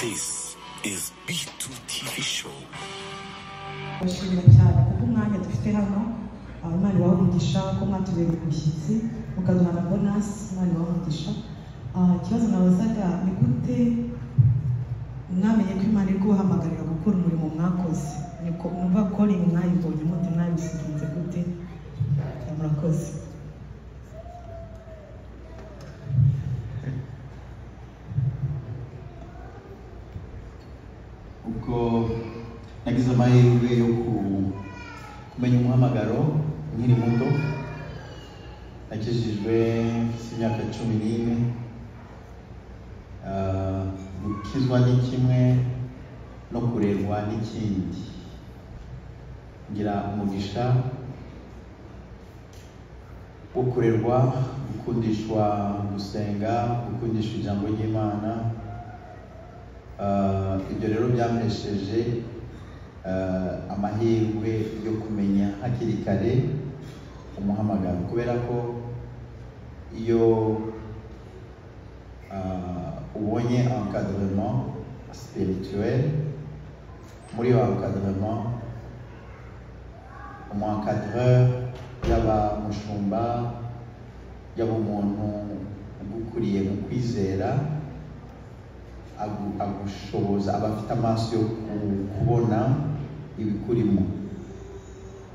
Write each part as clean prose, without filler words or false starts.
This is B2 TV Show. Bashimira cyane kuko umwanya dufite hano Imana ibaha ko mwatubereye umushyitsi mukaduha na bonus. Imana ibaha umugisha. Ikibazo nabazaga ni gute mwamenye ko Imana iri kubahamagarira gukora umurimo mwakoze, niko numva calling mwayibonye mute mwabisiginze gute? Murakoze. Ubwo nagize amahirwe yo kumenya umuhamagaro nkiri muto, nakijijwe imyaka 11. Gukizwa ni kimwe no kurerwa n'ikindi. Ngira umugisha wo kurerwa, gukundishwa gusenga, gukundishwa ijambo ry'Imana. Ibyo rero byamesheje amahirwe yo kumenya hakiri kare umuhamagaro, kubera ko iyo ubonye encadrement spirituel, muri iyo encadrement umuencadreur yaba mushumba yaba umuntu ugukuriye mu kwizera agushoboza, abafite amaso yo kubona ibikurimo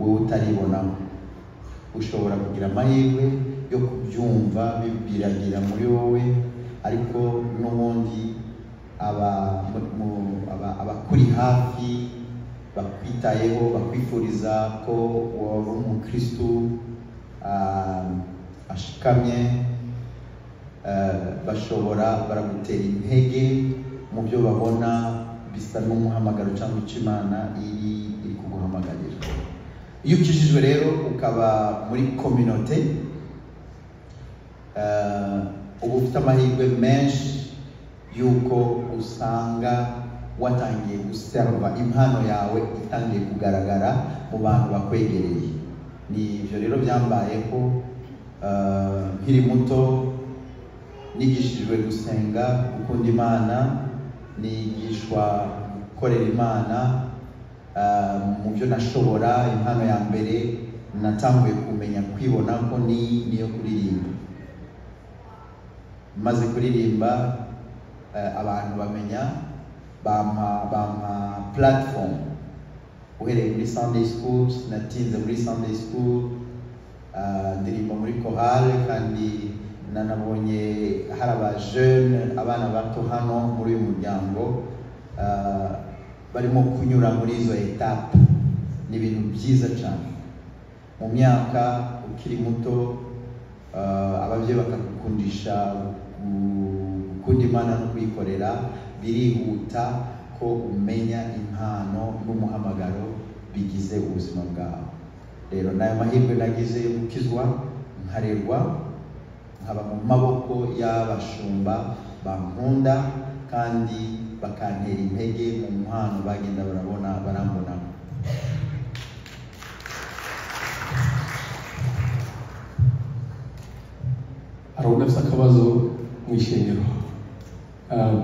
wowe utaribonamo. Ushobora kugira amahirwe yo kubyumva bibiragira muri wowe, ariko n'ubundi abakuri hafi bakwitayeho, bakwifuriza ko waba umukristo ashikamye, baragutera intege mu byo babona bisa n'umuhamagaro cyangwa icyo Imana iri kuguhamagarira. Iyo ukijijwe rero ukaba muri communauté, uba ufite amahirwe menshi yuko usanga watangiye guserva, impano yawe itangiye kugaragara mu bantu bakwegereye. Ni ibyo rero byambayeho nkiri muto, nigishijwe gusenga, gukunda Imana, nigishwa gukorera Imana. Mu byo nashobora, impano ya mbere natanguye kumenya kwibona ko niyo kuririmba. Maze kuririmba abantu bamenya, bampa platform. Uhereye muri Sunday school, natinze muri Sunday school, ndirimba muri chorale, kandi nanabonye hari abajeune, abana bato hano muri uyu muryango barimo kunyura muri izo etape. Ni ibintu byiza cyane. Mu myaka ukiri muto, ababyeyi bakagukundisha gukunda Imana no kuyikorera, birihuta ko umenya impano n'umuhamagaro bigize ubuzima bwawe. Rero nayo mahirwe nagize yo gukizwa, nkarerwa, nkaba mu maboko y'abashumba bankunda kandi bakantera intege mu mpano bagenda barambona. Arabudafite akabazo mu ishengero.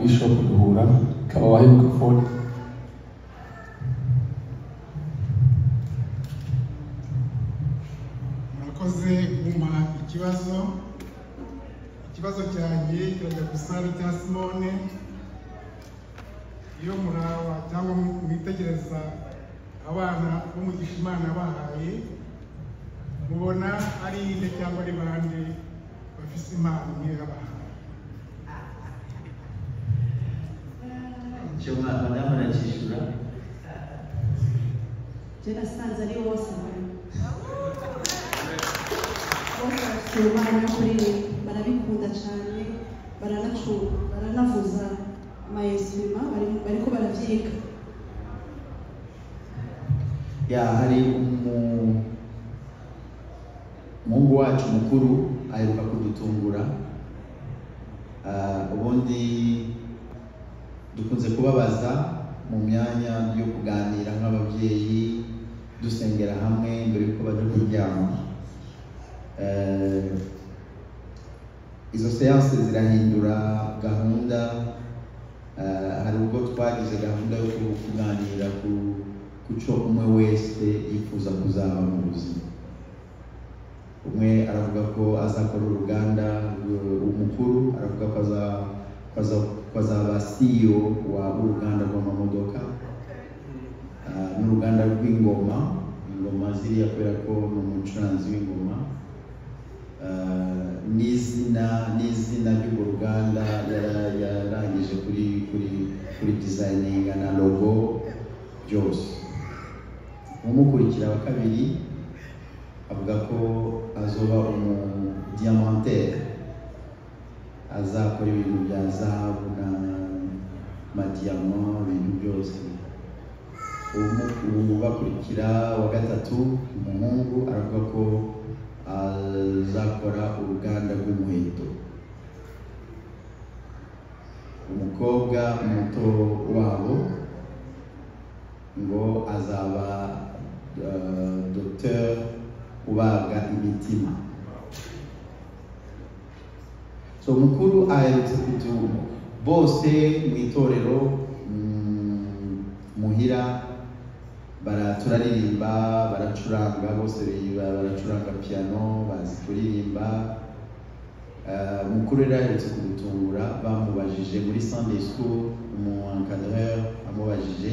Bishop Duhura, kaba wahe mikrofone. Murakoze kumpa ikibazo cyanjye kirajya gusa n'icya Simone. Iyo muraba cyangwa mwitegereza abana b'umugisha Imana bahaye, mubona ari inde cyangwa ari bande bafise impano nk'iyo yabahaye? Icyo madamu arakishyura. Je nasanze ari bose bafite kuri barabikunda cyane, baranavuza amayesima, bariko baravyiga. Hari umuhungu wacu mukuru aheruka kudutungura. Ubundi dukunze kubabaza mu myanya yo kuganira nk'ababyeyi, dusengera hamwe mbere yuko baje kuryama. Izo seanse zirahindura gahunda hari ubwo twagize gahunda yo kuganira ku cyo umwe wese yifuza kuzaba mu buzima. Umwe aravuga ko azakora uruganda, umukuru aravuga ko azaba CEO w'uruganda rw'amamodoka, n'uruganda rw'ingoma, ingoma ziriya kubera ko ni umucuranzi w'ingoma, n'izina ry'urwo ruganda yarangije kuri designinga na logo byose. Umukurikira wa kabiri avuga ko azoba diamantaire, azakora ibintu bya zahabu na madiyama, ibintu byose. Bakurikira wa gatatu umuhungu aravuga ko azakora uruganda rw'inkweto. Umukobwa muto wabo ngo azaba docteur ubaga imitima. So mukuru aherutse bose mu itorero muhira turaririmba, baracuranga, bose baracuranga piano, bazi kuririmba. Mukuru rero aherutse kudutungura, bamubajije muri Sunday school, umu-encadreur amubajije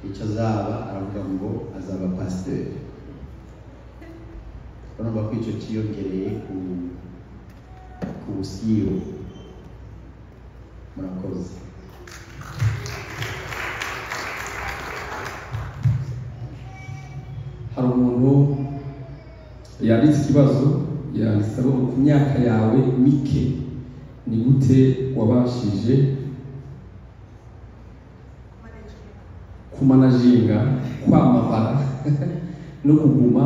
icyo azaba, aravuga ngo azaba pasteur. Urumva ko icyo cyiyongereye ku busiyo. Murakoze. Hari umuntu yanditse ikibazo, yanditse ngo ku myaka yawe mike ni gute wabashije kumanajinga, kwamamara no kuguma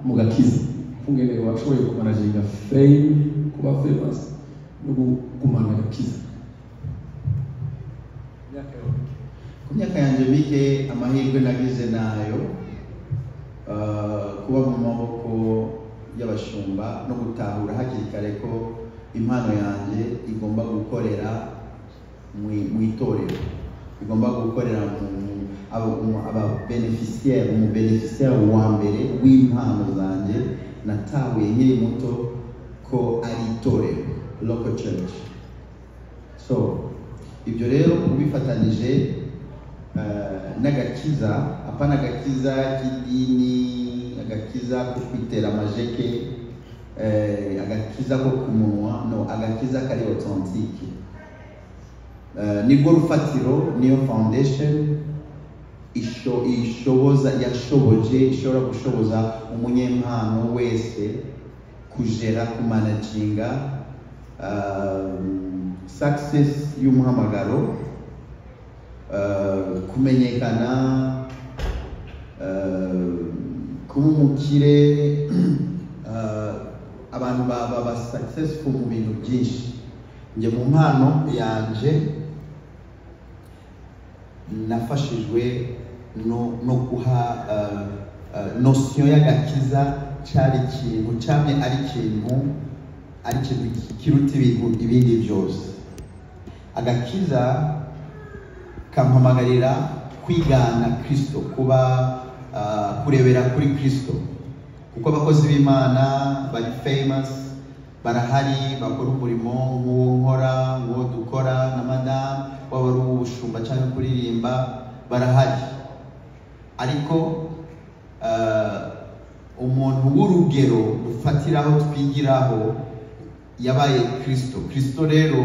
mu gakiza? Kungene washoboye kumanajinga fame, kuba famous no kugumana agakiza? Ku myaka yanjye mike amahirwe nagize nayo kuba mu maboko y'abashumba no gutahura hakiri kare ko impano yanjye igomba gukorera mu itorero, igomba gukorera umubeneficiaire wa mbere w'impano zanjye natahuye nkiri muto ko ari itorero, local church. So ibyo rero ubifatanije n'agakiza, apana agakiza k'idini, agakiza ko kwitera amajeke, agakiza ko ku munwa, no, agakiza kari authentique. Nibwo rufatiro, niyo foundation ishobora gushoboza umunyempano wese kugera kumanaginga success y'umuhamagaro, kumenyekana, kuba umukire, abantu baba successful mu bintu byinshi. Njye mu mpano yanje nafashijwe no guha notion y'agakiza cyari ikintu cyamye ari ikintu kiruta ibindi byose. Agakiza kampamagarira kwigana Kristo, kuba kurebera kuri Kristo, kuko abakozi b'Imana bari famous, barahari, bakora umurimo nk'uwo nkora, nk'uwo dukora na madamu, waba ari ubushumba cyangwa kuririmba, barahari. Ariko umuntu w'urugero dufatiraho twigiraho yabaye Kristo. Kristo rero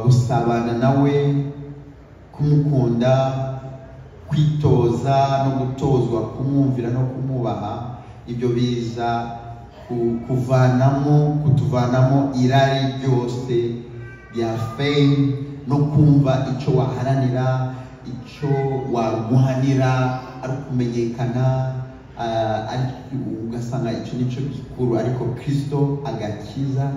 gusabana nawe, kumukunda, kwitoza no gutozwa kumwumvira no kumubaha, ibyo biza kutuvanamo irari ryose rya fame no kumva icyo waharanira, icyo warwanira ari kumenyekana, ugasanga icyo nicyo gikuru. Ariko Kristo, agakiza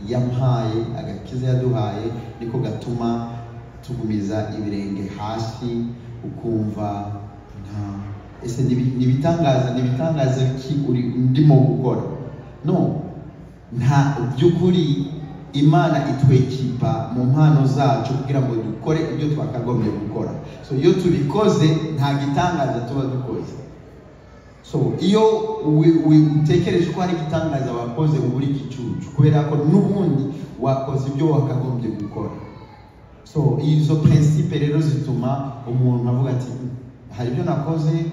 yampaye, agakiza yaduhaye, niko gatuma tugumiza ibirenge hasi, ukumva ese nibitangaza biki ndimo gukora? No, nta by'ukuri Imana itwekipa mu mpano zacu kugira ngo dukore ibyo twakagombye gukora. So iyo tubikoze nta gitangaza tuba dukoze. So iyo utekereje ko hari igitangaza wakoze uba uri igicucu, kubera ko n'ubundi wakoze ibyo wakagombye gukora. So izo principe rero zituma umuntu avuga ati hari ibyo nakoze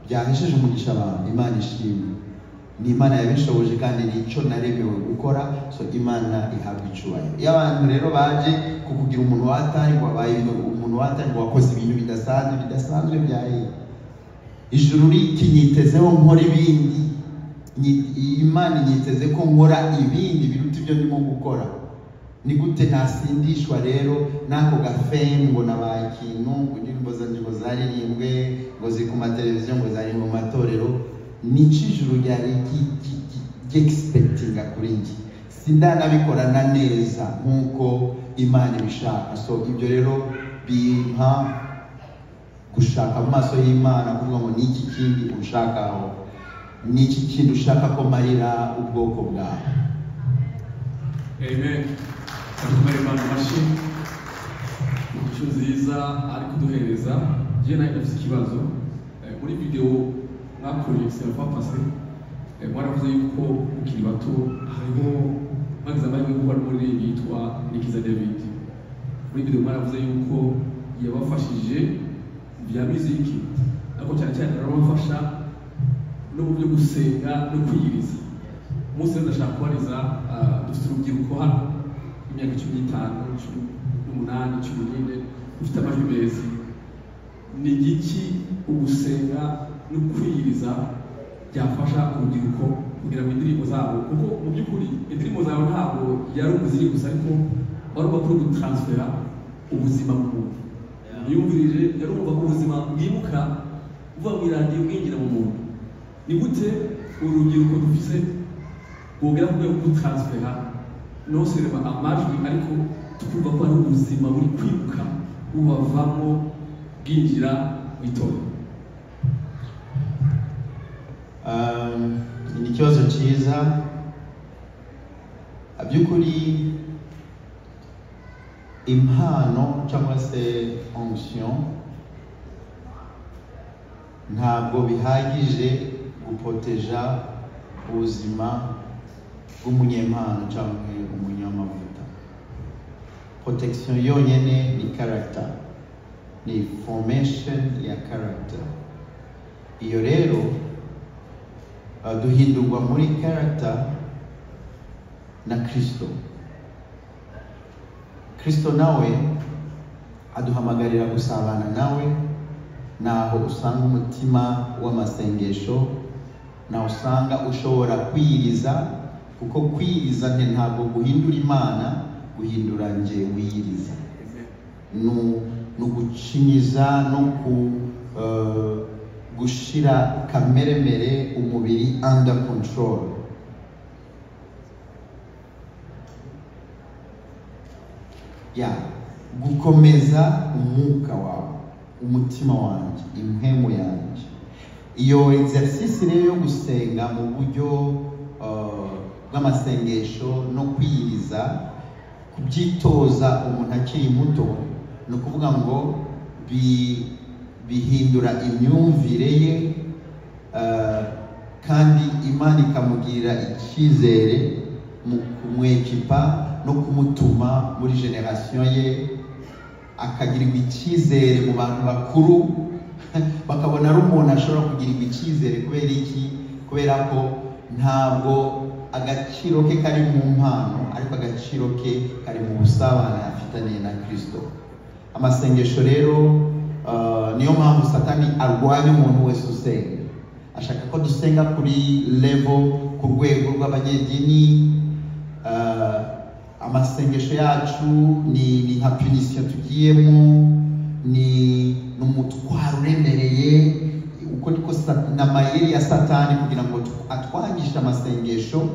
byahesheje umugisha abantu, Imana ishimwe, ni Imana yabishoboje kandi nicyo naremewe gukora. So Imana ihabwa icyubahiro. Iyo abantu rero baje kukugira umuntu watari ngo wabaye umuntu watari ngo wakoze ibintu bidasanzwe byaye ijuru rikinyitezeho nkora ibindi, Imana inyiteze ko nkora ibindi biruta ibyo ndimo gukora, ni gute nasindishwa rero n'ako gafeme ngo nabaye ikintu, ngo indirimbo zanjye ngo zaririmbwe, ngo ziri ku mateleviziyo, ngo zari mu matorero? Nico ijuru ryari expectinga kuri njye, sindanabikorana neza nk'uko Imana ibishaka. So ibyo rero bimpa gushaka mu maso y'Imana, kuvuga ngo niki kindi ushakaho, niki kindi ushaka ko marira ubwoko bwawe. Amen. Tukumere Imana amashyi umuco nziza ari kuduhereza. Je nayo ndafite ikibazo muri video mwakoreye Serva Pase, mwaravuze yuko ukiri bato hariho bagize amahirwe kuba muri yitwa Nikiza David. Muri video mwaravuze yuko yabafashije vya muziki, ariko cyane cyane arabafasha no mu byo gusenga no kwiyiriza. Umunsi ndashaka kubariza dufite urubyiruko hano imyaka 15, 18, 19 ufite amajwi meza, ni igiki ugusenga no kwiyiriza byafasha urubyiruko kugira ngo indirimbo zabo, kuko mu by'ukuri indirimbo zabo ntabwo yari umuziki gusa, ariko wari bakuru gutransfera ubuzima mu muntu. Niyumvirije yari umva ko ubuzima bwimuka uva mu iradiyo bwinjira mu muntu. Ni gute urubyiruko dufise bwogera ku rwego gutransfera no serema amajwi, ariko tukumva ko ari ubuzima buri kwimuka bubavamo bwinjira mu itorero? Ni ikibazo cyiza. By'ukuri impano cyangwa se onction ntabwo bihagije gupoteja ubuzima bw'umunyempano cyangwa umunyamavuta. Protection yonyine ni character, ni formation ya character. Iyo rero duhindurwa muri character na Kristo. Kristo nawe aduhamagarira gusabana nawe, naho usanga umutima w'amasengesho, naho usanga ushobora kwiyiriza, kuko kwiyiriza ntabwo guhindura Imana, guhindura nje wiyiriza. Nugucinyiza no gushira kameremere umubiri under control. Gukomeza umwuka wawe, umutima wanjye, impemu yanjye. Iyo exercice rero yo gusenga mu buryo bw'amasengesho no kwiyiriza, kubyitoza umuntu akiri muto, ni ukuvuga ngo bihindura imyumvire ye, kandi Imana ikamugirira icyizere mu kumwekipa no kumutuma muri generation ye, akagirirwa icyizere mu bantu bakuru bakabona ari umuntu ashobora kugirirwa icyizere. Kubera iki? Kubera ko ntabwo agaciro ke kari mu mpano, ariko agaciro ke kari mu busabane afitaniye na Kristo. Amasengesho rero niyo mpamvu Satani arwanya umuntu wese usenga. Ashaka ko dusenga kuri level, ku rwego rw'abanyedini. Amasengesho yacu ni nka punition tugiyemo, ni umutwaro uremereye. Uko niko n'amayeri ya Satani kugira ngo atwangishe amasengesho,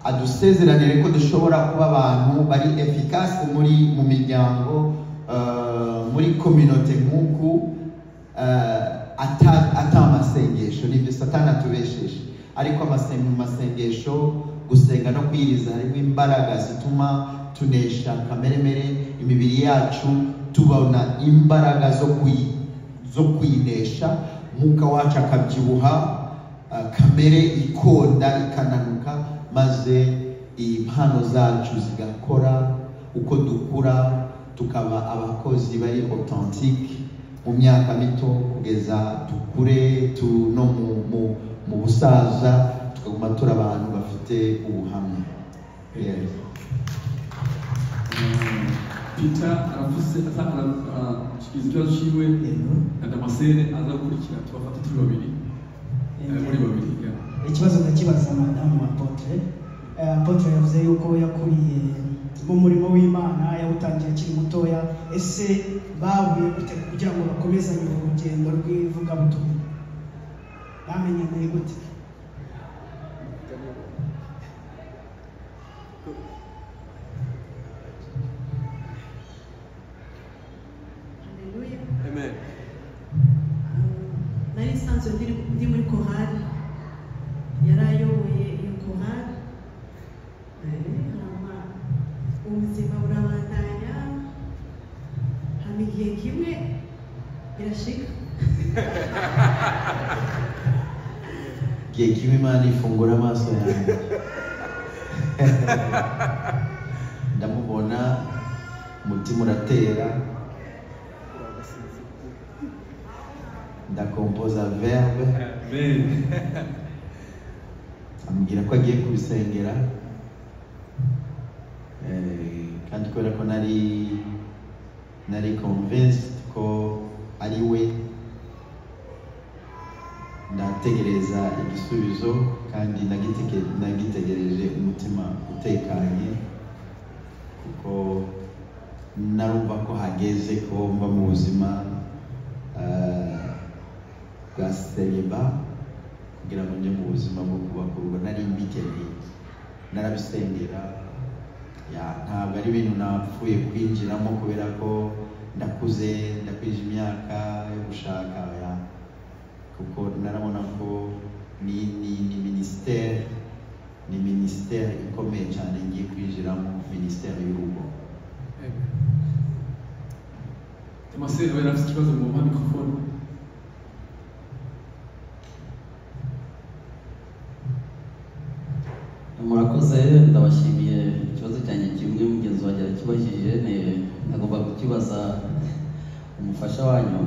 adusezeranire ko dushobora kuba abantu bari efficace mu miryango, muri communauté nk'uku, ata amasengesho. Nibyo Satani atubesheje. Ariko masengesho, gusenga no kwiriza harimo imbaraga zituma tunesha kameremere, imibiri yacu tubona imbaraga zo kwinesha, mwuka wacu akabyibuha, kamere ikonda ikananuka, maze impano zacu zigakora. Uko dukura tukaba abakozi bari authentique mu myaka mito kugeza dukure no mu busaza, tukaguma turi abantu bafite ubuhamya. Yes. Peter aravuze ikibazo ciwe na Damascene aza gukurikira, tubafata turi babiri muri babiri. Ikibazo ndakibaza madamu Apotre. Apotre yavuze yuko yakuriye mu murimo w'Imana, yawutangiye akiri mutoya. Ese bahuye gute kugira ngo bakomezanye urugendo rw'ivugabutumwa? Bamenyanye gute? Amen. Nari nsanzwe ndi muri korali, yarayoboye iyo korali, ubuzima burabandanya, hama igihe kimwe birashika. Igihe kimwe Imana ifungura amaso yanjye, ndamubona, umutima uratera, ndakompoza verbe, ambwira ko agiye kubisengera, kandi kubera ko nari convinced ko ari we, ndategereza igisubizo, kandi nagitegereje umutima utekanye, kuko narumva ko hageze ko mba mu buzima bwa celibat, kugira ngo njye mu buzima bwo kubakurwa. Nari mbikeneye, narabisengera, ntabwo ari ibintu napfuye kwinjiramo kubera ko ndakuze, ndakwije imyaka yo gushaka, kuko narabona ko ni ministère ikomeye cyane ngiye kwinjiramo, ministère y'urugo. Damascene we afite ikibazo mu mikrofone. Murakoze, ndabashimiye. Ikibazo cyanjye kimwe mugenzi wanjye yakibajije, nagomba kukibaza umufasha wanyu,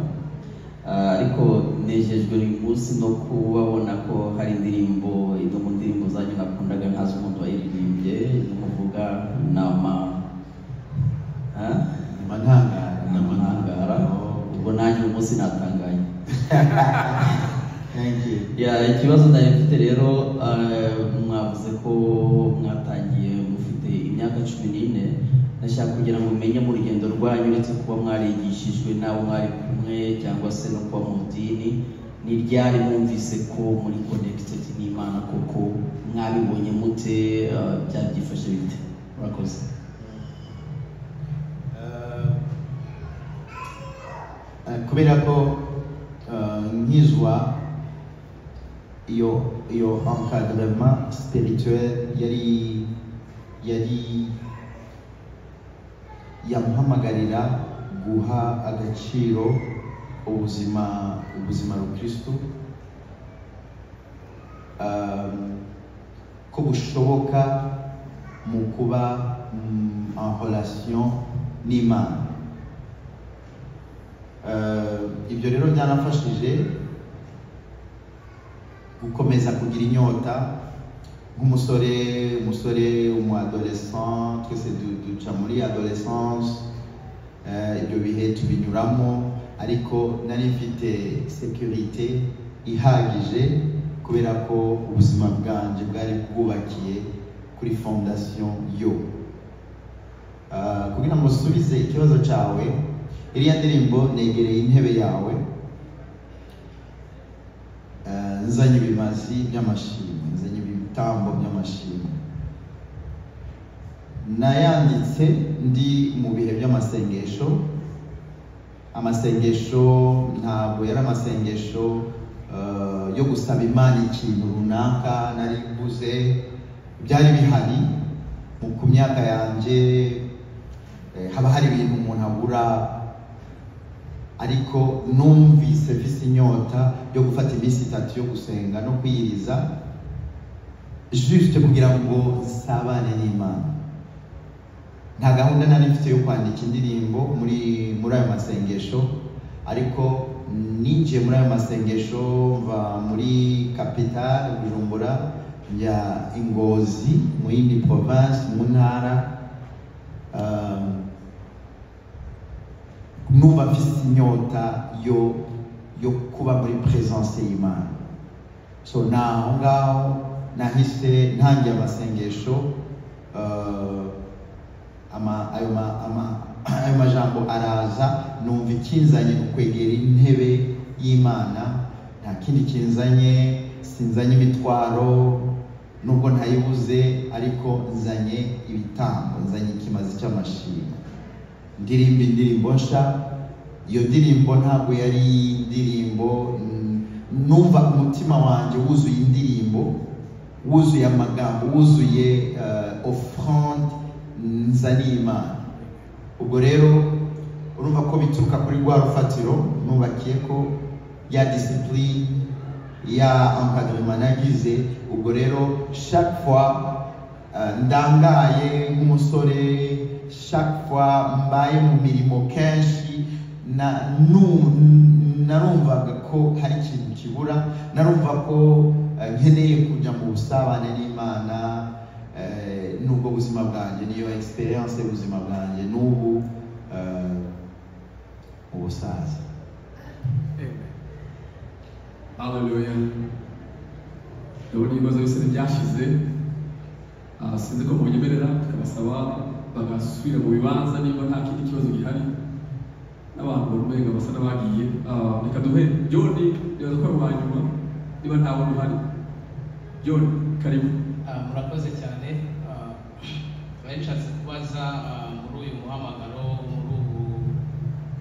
ariko nejejwe uyu munsi no kubabona ko hari indirimbo, izo mu ndirimbo zanyu nakundaga ntazi umuntu wayiririmbye, n'umuvuga Ntangara. Ubwo nanjye uyu munsi natangaye. Ikibazo nari mfite rero, mwavuze ko mwatangiye mufite imyaka 14. Nashaka kugira ngo umenye mu rugendo rwanyu, uretse kuba mwarigishijwe n'abo mwari kumwe cyangwa se no kuba mu dini, ni ryari mwumvise ko muri connected n'Imana koko? Mwabibonye mute? Byabyifashe bite? Murakoze. Kubera ko nkizwa iyo encadrement spirituel yari yamuhamagarira guha agaciro ubuzima rukristo, ko bushoboka mu kuba en relation n'Imana. Ibyo rero byanafashije gukomeza kugira inyota nk'umusore, umu adolescent, twese duca muri adolescence, ibyo bihe tubinyuramo, ariko nari mfite sécurité ihagije kubera ko ubuzima bwanje bwari bwubakiye kuri fondation yo. Kugira ngo usubize ikibazo cyawe, iriya ndirimbo negereye intebe yawe, nzanye ibimazi by'amashimwe, nzanye ibitambo by'amashimwe. Nayanditse ndi mu bihe by'amasengesho. Amasengesho ntabwo yari amasengesho yo gusaba Imana ikintu runaka nari mbuze, byari bihari ku myaka yanjye haba hari ibintu umuntu abura, ariko numvise mfise inyota yo gufata iminsi 3 yo gusenga no kwiyiriza juste kugira ngo nsabane n'Imana. Nta gahunda nari mfite yo kwandika indirimbo muri ayo masengesho, ariko ninjiye muri ayo masengesho mva muri capitale Bujumbura njya Ingozi mu yindi province mu ntara, numva mfise inyota yo kuba muri presence y'Imana. So naho ngaho nahise ntangiye amasengesho, ayo majambo araza, numva ikinzanye ukwegera intebe y'Imana, nta kindi kinzanye, sinzanye imitwaro nubwo ntayibuze, ariko nzanye ibitambo, nzanye ikimazi cy'amashimwe, ndirimba indirimbo nsha. Iyo ndirimbo ntabwo yari indirimbo, numva umutima wanjye wuzuye indirimbo, wuzuye amagambo, wuzuye offrande nzaniye Imana. Ubwo rero urumva ko bituruka kuri rwa rufatiro nubakiye ko ya discipline ya encadrement nagize. Ubwo rero chaque fois ndangaye nk'umusore, chaque fois mbaye mu mirimo kenshi, narumvaga ko hari ikintu kibura, narumva ko nkeneye kujya mu busabane n'Imana. Nubwo ubuzima bwanjye niyo experience y'ubuzima bwanjye n'ubu ubusaza. Haleluya. Ndabona ibibazo byose byashize, sinzi ko munyemerera tukabasaba bagasubira mu bibanza niba nta kindi kibazo gihari, n'abantu barumenga basa n'abagiye. Reka duhe John, nibaza ko ari nyuma niba nta wundi uhari. John, karibu. Murakoze cyane. Nshatse kubaza muri uyu muhamagaro, muri ubu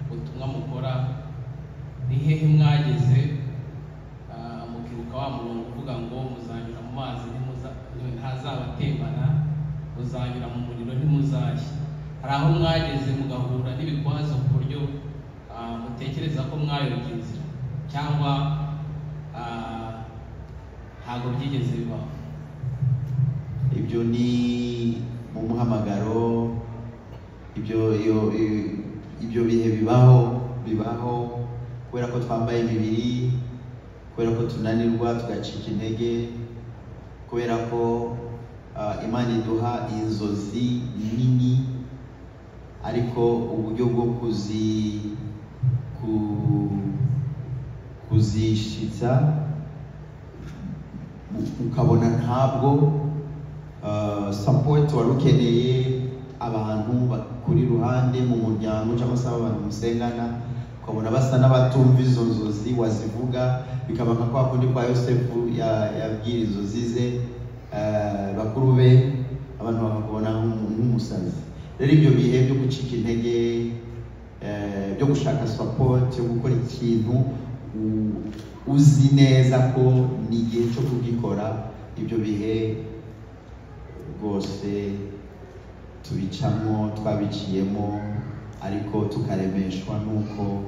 butumwa mukora, ni hehe mwageze mukibuka wa murongo uvuga ngo muzanyura mu mazi ntazabatembana, muzanyura mu muriro ntimuzashya? Hari aho mwageze mugahura n'ibikwazo ku buryo mutekereza ko mwayobye inzira, cyangwa ntabwo byigeze bibaho? Ibyo ni mu muhamagaro, ibyo bihe bibaho kubera ko twambaye imibiri, kubera ko tunanirwa tugacika intege, kubera ko Imana iduha inzozi nini, ariko uburyo bwo kuzishitsa ukabona ntabwo support wari ukeneye, abantu bakuri ruhande mu muryango cyangwa se abantu musengana, ukabona basa n'abatumva izo nzozi wazivuga, bikaba nka kwa kundi kwa Yosefu yabwira inzozi ze bakuru be, abantu bakabona nk'umusazi. Rero ibyo bihe byo gucika intege, byo gushaka support yo gukora ikintu uzi neza ko ni igihe cyo kugikora, ibyo bihe rwose twabiciyemo, ariko tukaremeshwa nuko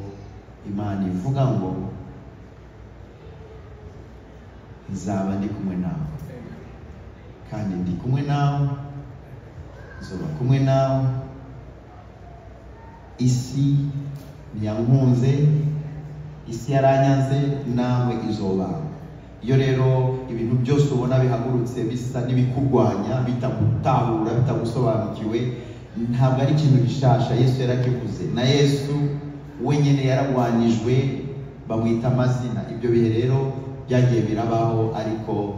Imana ivuga ngo nzaba ndi kumwe nawe, kandi ndi kumwe nawe, nzoba kumwe nawe. Isi ntiyankunze, isi yaranyanze, nawe izoba. Iyo rero ibintu byose ubona bihagurutse bisa n'ibikurwanya, bitagutahura, bitagusobanukiwe, ntabwo ari ikintu gishasha. Yesu yarakivuze, na Yesu wenyine yaragwanijwe bamwita amazina. Ibyo bihe rero byagiye birabaho, ariko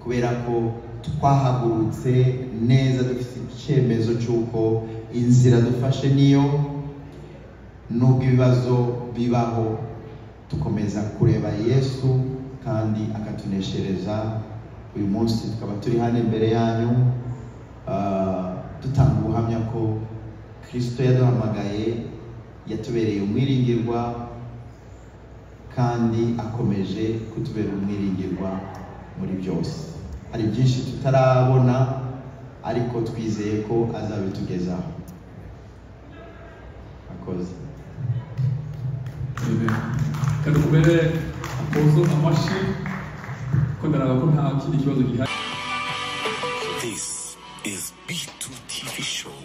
kubera ko twahagurutse neza, dufite icyemezo cy'uko inzira dufashe niyo, nubwo ibibazo bibaho tukomeza kureba Yesu kandi akatuneshereza. Uyu munsi tukaba turi hano imbere yanyu dutanga ubuhamya ko Kristo yaduhamagaye, yatubereye umwiringirwa, kandi akomeje kutubera umwiringirwa muri byose. Hari byinshi tutarabona, ariko twizeye ko azabitugezaho. murakoze. Kandi kubere apozo amashi ko ndaraba ko nta kindi kibazo gihari. This is B2 TV show.